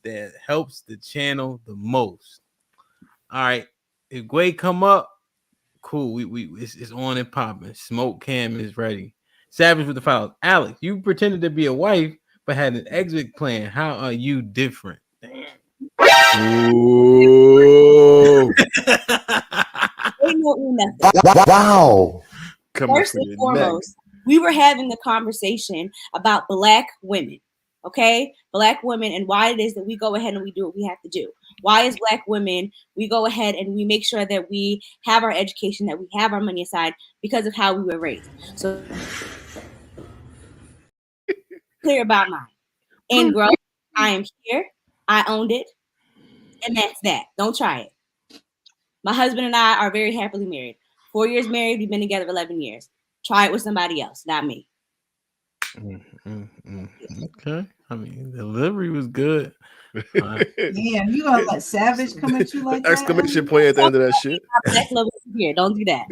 that helps the channel the most. All right. If Gway come up, cool. We it's on and popping. Smoke cam is ready. Savage with the files. Alex, you pretended to be a wife but had an exit plan. How are you different? Damn. Wow. First and foremost, we were having the conversation about Black women. Okay, Black women, and why it is that we go ahead and we do what we have to do. Why, as Black women, we go ahead and we make sure that we have our education, that we have our money aside because of how we were raised. So clear about mine. In growth, I am here. I owned it, and that's that. Don't try it. My husband and I are very happily married. 4 years married. We've been together 11 years. Try it with somebody else, not me. Okay. I mean, the delivery was good. Damn, you gonna let Savage come at you like that? Exclamation point at the end of that shit. Here, don't do that.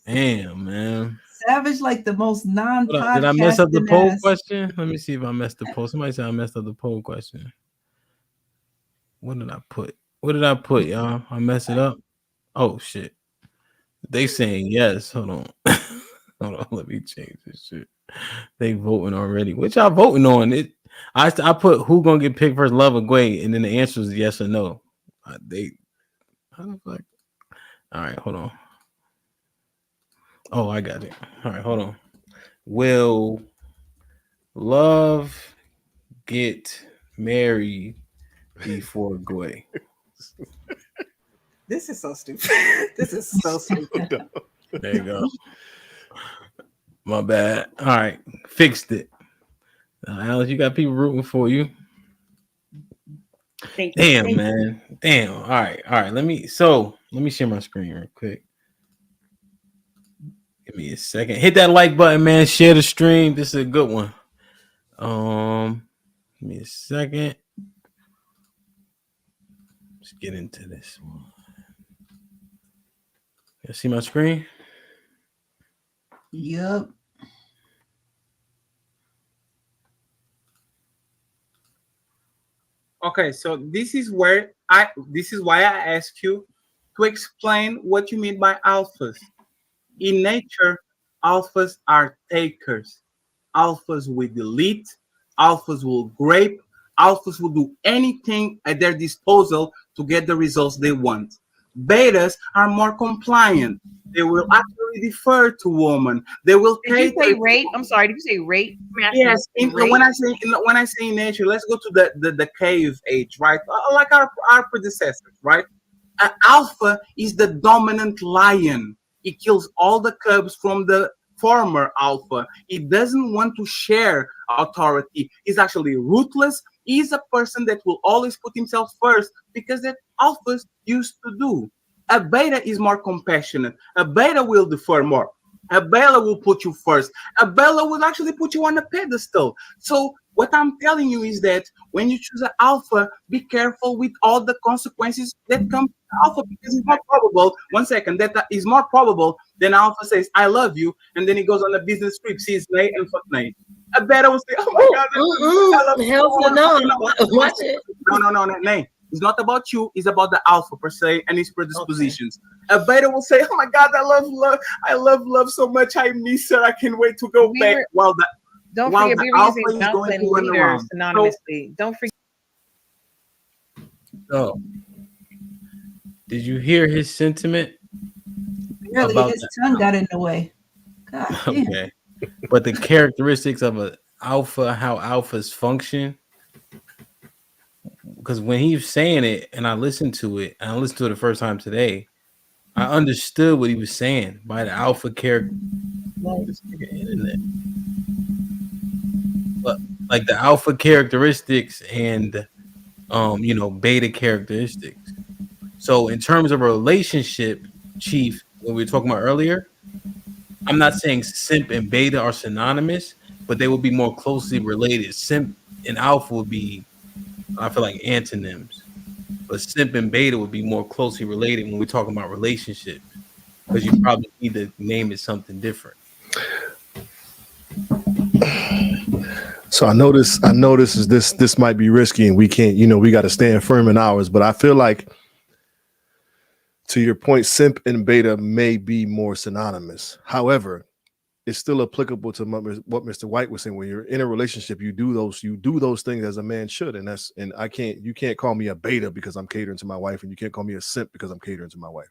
Damn, man. Savage like the most non-podcast. Did I mess up the poll question? Let me see if I messed the poll. Somebody said I messed up the poll question. What did I put? What did I put, y'all? I messed it up. Oh shit. They saying yes. Hold on. Hold on. Let me change this shit. They voting already. What y'all voting on? It. I put who gonna get picked first, Love or Gway, and then the answer is yes or no. How the fuck? All right, hold on. Oh, I got it. All right, hold on. Will Love get married before Gway? This is so stupid. This is so stupid. There you go. My bad. All right, fixed it. Alice, you got people rooting for you. Thank you. Thank man. You. Damn. All right. Let me share my screen real quick. Give me a second. Hit that like button, man. Share the stream. This is a good one. Give me a second. Let's get into this one. You see my screen? Yep. Okay, so this is why I ask you to explain what you mean by alphas. In nature, alphas are takers. Alphas will delete, alphas will grape, alphas will do anything at their disposal to get the results they want. Betas are more compliant. They will actually defer to women. They will take. Did you say rate? I'm sorry. Did you say rate? Yes. When I say in nature, let's go to the cave age, right? Like our predecessors, right? An alpha is the dominant lion. It kills all the cubs from the former alpha. It doesn't want to share authority. It's actually ruthless. He's a person that will always put himself first because that alphas used to do. A beta is more compassionate. A beta will defer more. A beta will put you first. A beta will actually put you on a pedestal. So what I'm telling you is that when you choose an alpha, be careful with all the consequences that come to alpha, because it's more probable, that is more probable than alpha says, I love you, and then he goes on a business trip, sees Nay and fuck Nay. A beta will say, oh my God, I love you. No, Nay. It's not about you. It's about the alpha per se and his predispositions. Okay. A beta will say, "Oh my God, I love love so much. I miss her. I can't wait to go back." Don't forget, we were using alpha and leader synonymously. Don't forget. So, did you hear his sentiment? Really, his tongue got in the way. God, okay, but the characteristics of an alpha, how alphas function. Because when he was saying it and I listened to it, and I listened to it the first time today, I understood what he was saying by the alpha character. But like the alpha characteristics and beta characteristics. So in terms of a relationship, Chief, when we were talking about earlier, I'm not saying simp and beta are synonymous, but they will be more closely related. Simp and alpha would be, I feel like, antonyms, but simp and beta would be more closely related when we're talking about relationships, because you probably need to name it something different. So I know this might be risky, and we can't, we got to stand firm in ours. But I feel like, to your point, simp and beta may be more synonymous. However, it's still applicable to what Mr. White was saying. When you're in a relationship, you do those things as a man should, and you can't call me a beta because I'm catering to my wife, and you can't call me a simp because I'm catering to my wife.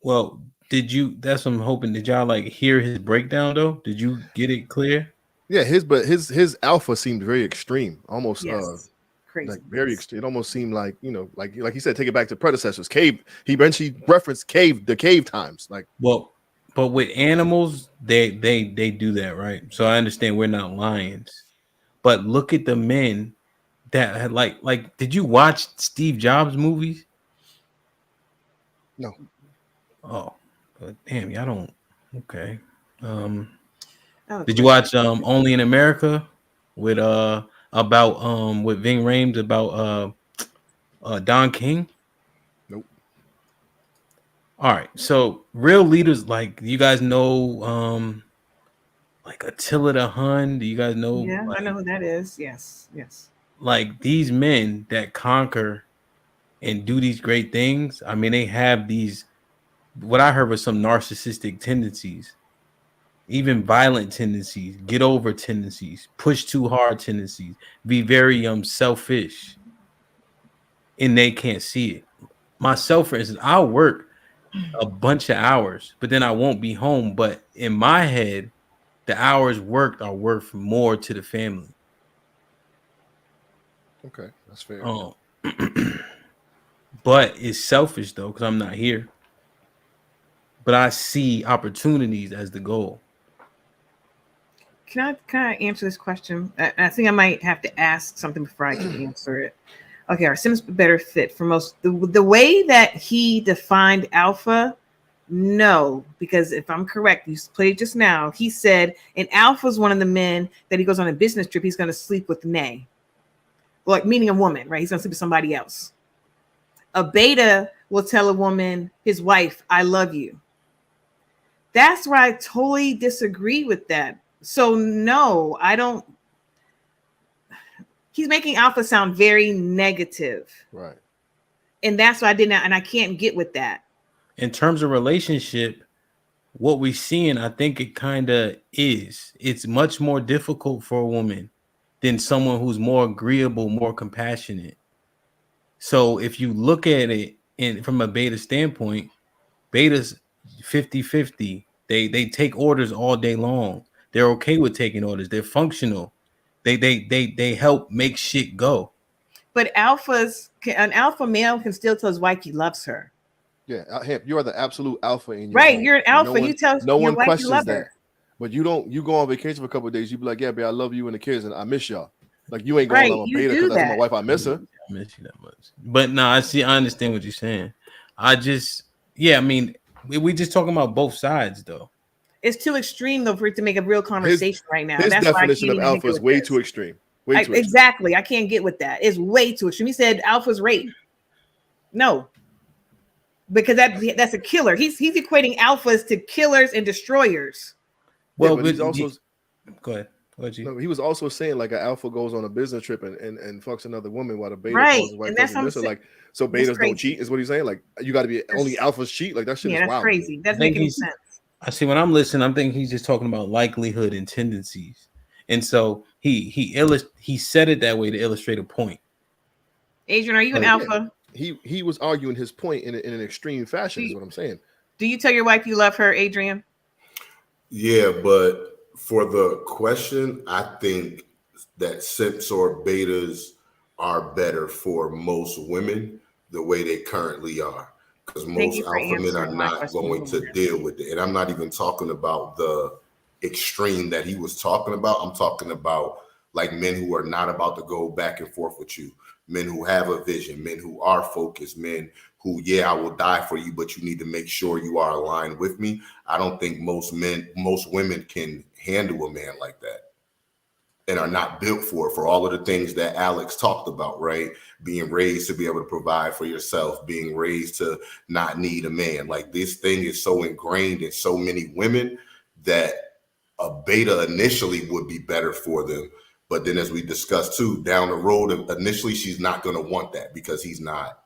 Well, that's what I'm hoping. Did y'all like hear his breakdown though? Did you get it clear? Yeah, his alpha seemed very extreme, almost crazy. like very extreme. It almost seemed like, like he said, take it back to predecessors. Cave. He eventually referenced the cave times. Like, well, but with animals, they do that, right? So I understand we're not lions, but look at the men that had like. Did you watch Steve Jobs movies? No. Oh, but damn, y'all don't. Okay. Did you watch Only in America with about with Ving Rhames about Don King? Nope. All right, so real leaders, like, you guys know like Attila the Hun. Do you guys know? Yeah, like, I know who that is. Yes. Like these men that conquer and do these great things. I mean, they have these. What I heard was some narcissistic tendencies. Even violent tendencies, get over tendencies, push too hard tendencies, be very selfish, and they can't see it. Myself, for instance, I'll work a bunch of hours, but then I won't be home. But in my head, the hours worked are worth more to the family. Okay, that's fair. But it's selfish though, because I'm not here. But I see opportunities as the goal. Can I answer this question? I think I might have to ask something before I can answer it. Okay, our Simps better fit for most. The way that he defined alpha, no, because if I'm correct, you played just now. He said an alpha is one of the men that he goes on a business trip. He's going to sleep with Nay, like meaning a woman, right? He's going to sleep with somebody else. A beta will tell a woman, his wife, "I love you." That's where I totally disagree with that. So no, I don't. He's making alpha sound very negative. Right. And that's why I did not, and I can't get with that. In terms of relationship, what we're seeing, I think it kind of is. It's much more difficult for a woman than someone who's more agreeable, more compassionate. So if you look at it from a beta standpoint, beta's 50-50. They take orders all day long. They're okay with taking orders. They're functional. They help make shit go. But an alpha male can still tell his wife he loves her. Yeah, you are the absolute alpha in your right. home. You're an alpha. You tell no your one wife questions you love that. Her. But you go on vacation for a couple of days. You be like, yeah, babe, I love you and the kids, and I miss y'all. Like, you ain't going on a beta because that's my wife. I miss her. I miss you that much. But no, I understand what you're saying. I mean, we just talking about both sides though. It's too extreme though for it to make a real conversation right now. His that's definition of alpha is way too extreme. Exactly. I can't get with that. It's way too extreme. He said alpha's rape. No. Because that's a killer. He's equating alphas to killers and destroyers. Well, but he's also go ahead. No, he was also saying like an alpha goes on a business trip and fucks another woman while the beta calls his wife. And that's like, so betas don't cheat is what he's saying. Like, you got to be only alphas cheat. Like, that shit is wild. That's crazy. That's making sense. I see when I'm listening, I'm thinking he's just talking about likelihood and tendencies. And so he said it that way to illustrate a point. Adrian, are you an alpha? He was arguing his point in an extreme fashion, is what I'm saying. Do you tell your wife you love her, Adrian? Yeah, but for the question, I think that simps or betas are better for most women the way they currently are. Because most alpha men are not going to deal with it. And I'm not even talking about the extreme that he was talking about. I'm talking about like men who are not about to go back and forth with you, men who have a vision, men who are focused, men who, I will die for you, but you need to make sure you are aligned with me. I don't think most women can handle a man like that and are not built for all of the things that Alex talked about, right? Being raised to be able to provide for yourself, being raised to not need a man. Like, this thing is so ingrained in so many women that a beta initially would be better for them. But then, as we discussed too, down the road, initially she's not going to want that because he's not,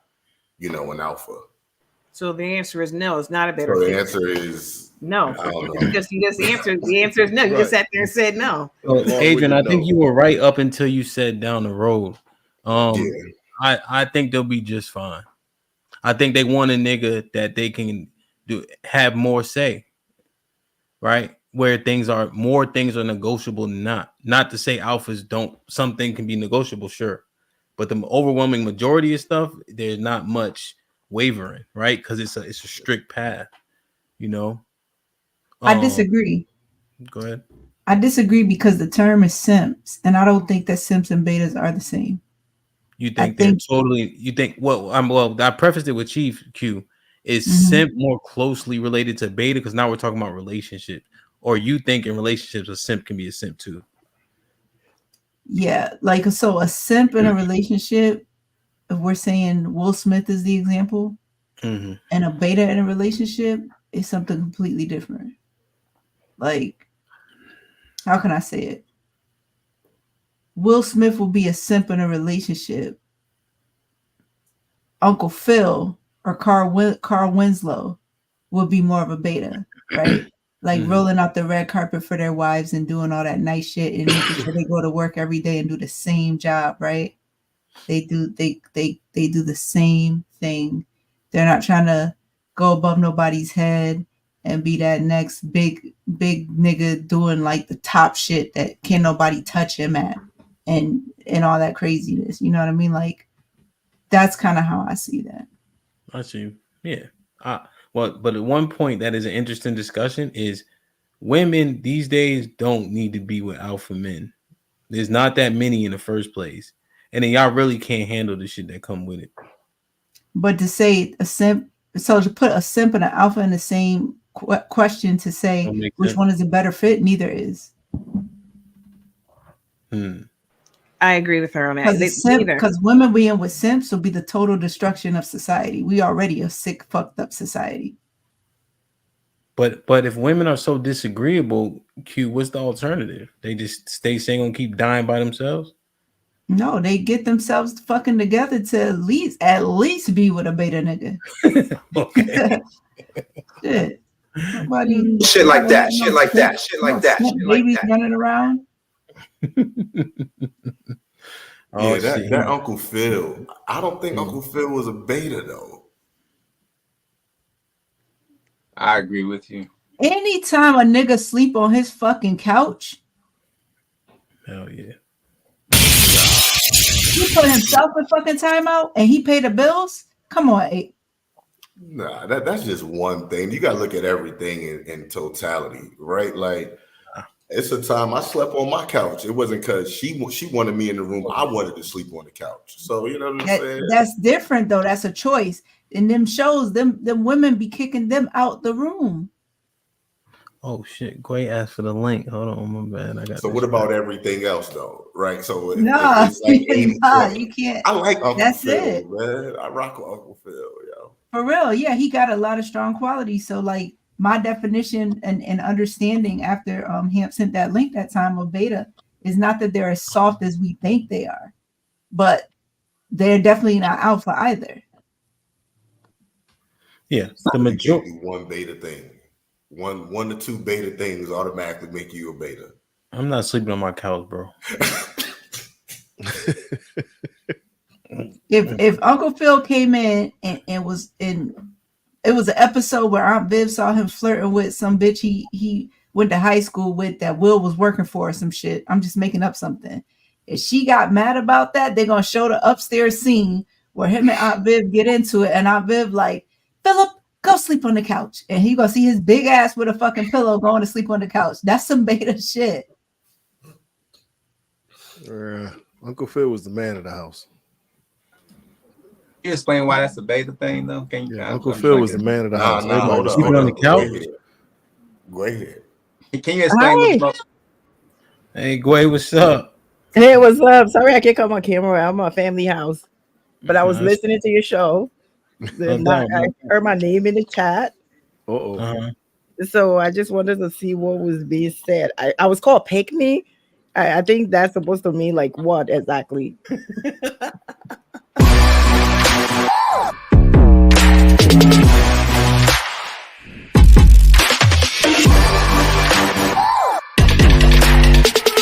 an alpha. So the answer is no. It's not a better. So the fit. answer is no. I don't know. Because you just answered. The answer is no. You just sat there and said no. Well, Adrian, I think you were right up until you said down the road. I think they'll be just fine. I think they want a nigga that they can have more say, right? Where things are negotiable than not. Not to say alphas don't. Something can be negotiable, sure, but the overwhelming majority of stuff, there's not much wavering, right? Because it's a strict path, I disagree. Go ahead. I disagree because the term is simps, and I don't think that simps and betas are the same. You think they're totally? You think? Well, I prefaced it with Chief Q. Is simp more closely related to beta? Because now we're talking about relationships. Or you think in relationships a simp can be a simp too? Yeah, like so a simp in a relationship, if we're saying Will Smith is the example, and a beta in a relationship is something completely different. Like, how can I say it? Will Smith will be a simp in a relationship. Uncle Phil or Carl Winslow would be more of a beta, right? Like rolling out the red carpet for their wives and doing all that nice shit and making sure they go to work every day and do the same job, right? They do the same thing. They're not trying to go above nobody's head and be that next big nigga doing like the top shit that can't nobody touch him at and all that craziness. You know what I mean? Like, that's kind of how I see that. I see. Yeah. But at one point that is an interesting discussion is women these days don't need to be with alpha men. There's not that many in the first place. And then y'all really can't handle the shit that come with it. But to say a simp, so to put a simp and an alpha in the same question to say which one is a better fit, neither is. I agree with her on that. Because women being with simps will be the total destruction of society. We already a sick, fucked up society. But if women are so disagreeable, Q, what's the alternative? They just stay saying gonna keep dying by themselves? No, they get themselves fucking together to at least be with a beta nigga. Okay. Shit. Shit like that. Shit like that. Shit like that. Babies running around. That Uncle Phil. I don't think Uncle Phil was a beta though. I agree with you. Anytime a nigga sleep on his fucking couch, hell yeah. He put himself in fucking timeout and he paid the bills. Come on, A. Nah, that's just one thing. You gotta look at everything in totality, right? Like, it's a time I slept on my couch. It wasn't because she wanted me in the room. I wanted to sleep on the couch. So you know what I'm saying? That's different though. That's a choice. In them shows, them women be kicking them out the room. Oh shit! Quay asked for the link. Hold on, my bad. I got. So what about everything else though? Right? So no, it's like you can't. I like Uncle That's Phil, it, man. I rock with Uncle Phil, yo. For real, yeah, he got a lot of strong qualities. So like my definition and understanding after Hamp sent that link that time of beta is not that they're as soft as we think they are, but they're definitely not alpha either. Yeah, the majority. One beta thing, one to two beta things automatically make you a beta. I'm not sleeping on my couch, bro. If Uncle Phil came in and was in, it was an episode where Aunt Viv saw him flirting with some bitch he went to high school with that Will was working for or some shit. I'm just making up something. If she got mad about that, they're gonna show the upstairs scene where him and Aunt Viv get into it, and Aunt Viv like, Philip, go sleep on the couch. And he gonna see his big ass with a fucking pillow going to sleep on the couch. That's some beta shit. Uncle Phil was the man of the house. Can you explain why that's a beta thing, though? Can you? Uncle Phil was the man of the house. Sleeping on the couch. Go ahead. Can you explain what's up? Hey, Gway, what's up? Hey, what's up? Sorry I can't come on camera. I'm on family house, but I was listening to your show. I heard my name in the chat. So I just wanted to see what was being said. I was called Pick Me, I think that's supposed to mean like what exactly?